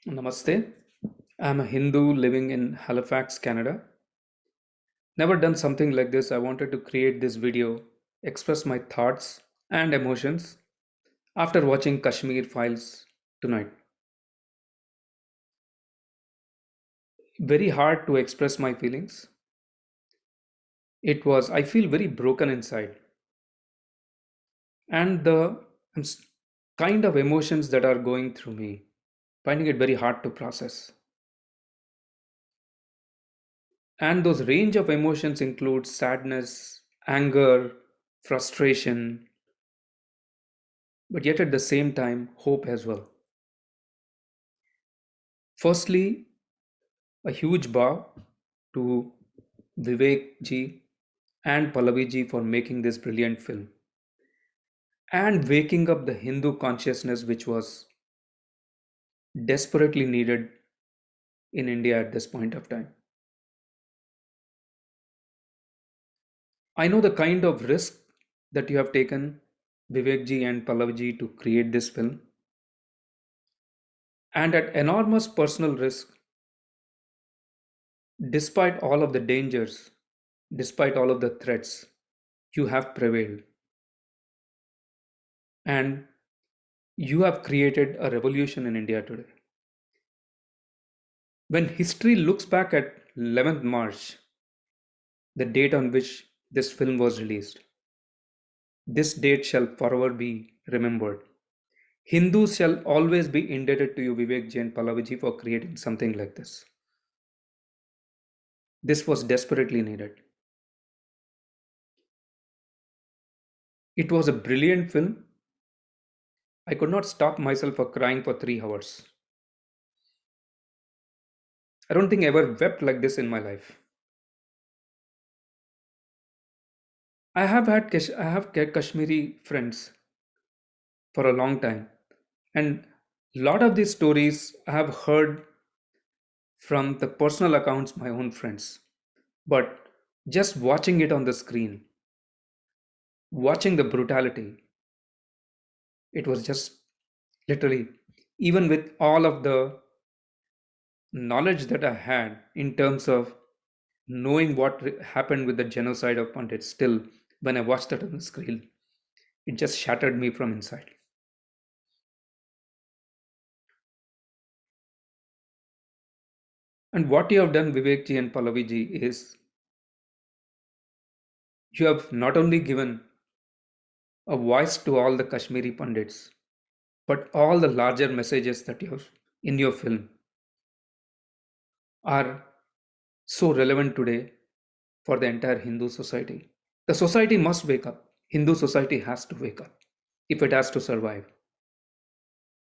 Namaste. I'm a Hindu living in Halifax, Canada. Never done something like this. I wanted to create this video, express my thoughts and emotions after watching Kashmir Files tonight. Very hard to express my feelings. I feel very broken inside. And kind of emotions that are going through me, finding it very hard to process. And those range of emotions include sadness, anger, frustration, but yet at the same time, hope as well. Firstly, a huge bow to Vivek ji and Pallavi ji for making this brilliant film and waking up the Hindu consciousness which was desperately needed in India at this point of time. I know the kind of risk that you have taken, Vivek ji and Pallavi ji, to create this film, and at enormous personal risk, despite all of the dangers, despite all of the threats, you have prevailed. And you have created a revolution in India today. When history looks back at 11th March, the date on which this film was released, this date shall forever be remembered. Hindus shall always be indebted to you, Vivek Ji and Pallavi Ji, for creating something like this. This was desperately needed. It was a brilliant film. I could not stop myself for crying for 3 hours. I don't think I ever wept like this in my life. I have Kashmiri friends for a long time, and a lot of these stories I have heard from the personal accounts my own friends. But just watching it on the screen, watching the brutality, it was just literally, even with all of the knowledge that I had in terms of knowing what happened with the genocide of Pandits, still, when I watched that on the screen, it just shattered me from inside. And what you have done, Vivek ji and Pallavi ji, is you have not only given a voice to all the Kashmiri Pandits, but all the larger messages that you have in your film are so relevant today for the entire Hindu society. The society must wake up. Hindu society has to wake up if it has to survive.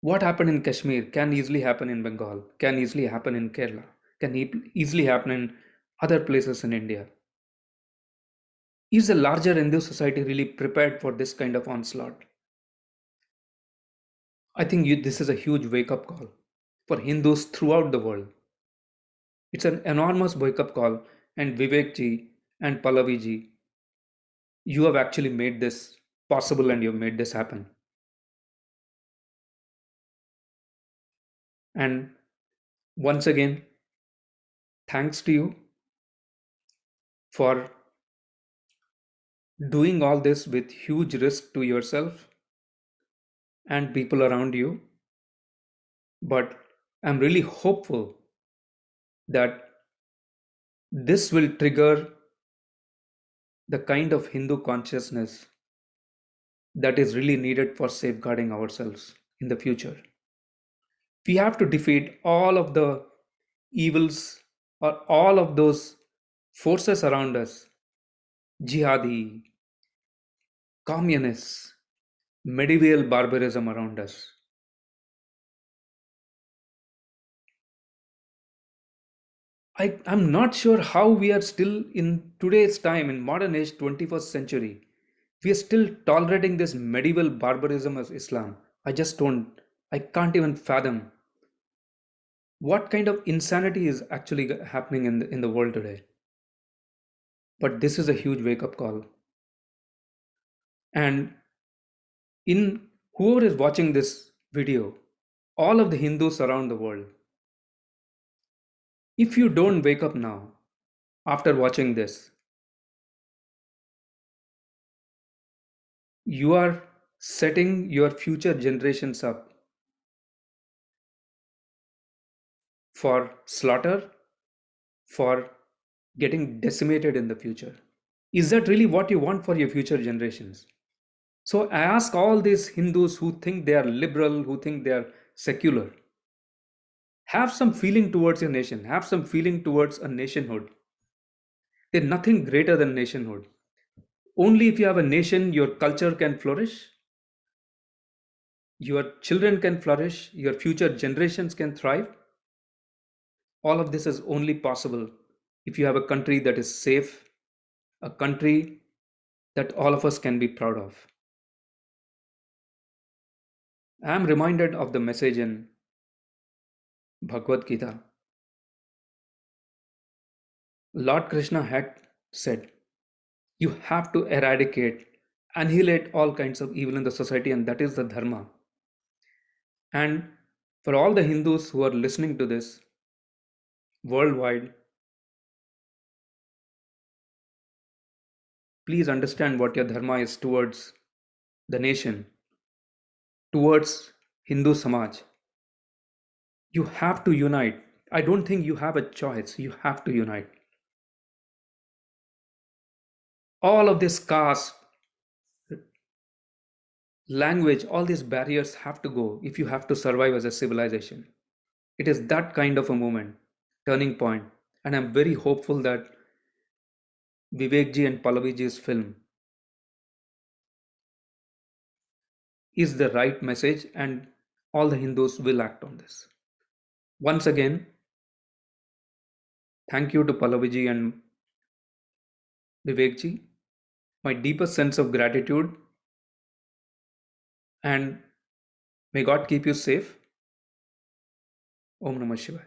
What happened in Kashmir can easily happen in Bengal, can easily happen in Kerala, can easily happen in other places in India. Is the larger Hindu society really prepared for this kind of onslaught? I think this is a huge wake up call for Hindus throughout the world. It's an enormous wake up call, and Vivek ji and Pallavi ji, you have actually made this possible and you've made this happen. And once again, thanks to you for doing all this with huge risk to yourself and people around you. But I'm really hopeful that this will trigger the kind of Hindu consciousness that is really needed for safeguarding ourselves in the future. We have to defeat all of the evils or all of those forces around us, jihadi, communists, medieval barbarism around us. I'm not sure how we are still in today's time, in modern age, 21st century. We are still tolerating this medieval barbarism of Islam. I can't even fathom what kind of insanity is actually happening in the world today. But this is a huge wake up call. And in whoever is watching this video, all of the Hindus around the world, If you don't wake up now, after watching this, you are setting your future generations up for slaughter, for getting decimated in the future. Is that really what you want for your future generations? So I ask all these Hindus who think they are liberal, who think they are secular, have some feeling towards your nation, have some feeling towards a nationhood. There's nothing greater than nationhood. Only if you have a nation, your culture can flourish, your children can flourish, your future generations can thrive. All of this is only possible if you have a country that is safe, a country that all of us can be proud of. I am reminded of the message in Bhagavad Gita. Lord Krishna had said, you have to eradicate, annihilate all kinds of evil in the society, and that is the Dharma. And for all the Hindus who are listening to this worldwide, please understand what your Dharma is towards the nation, towards Hindu Samaj. You have to unite. I don't think you have a choice. You have to unite. All of this caste, language, all these barriers have to go if you have to survive as a civilization. It is that kind of a moment, turning point. And I'm very hopeful that Vivekji and Pallaviji's film is the right message and all the Hindus will act on this. Once again, thank you to Pallaviji and Vivekji. My deepest sense of gratitude, and may God keep you safe. Om Namah Shivaya.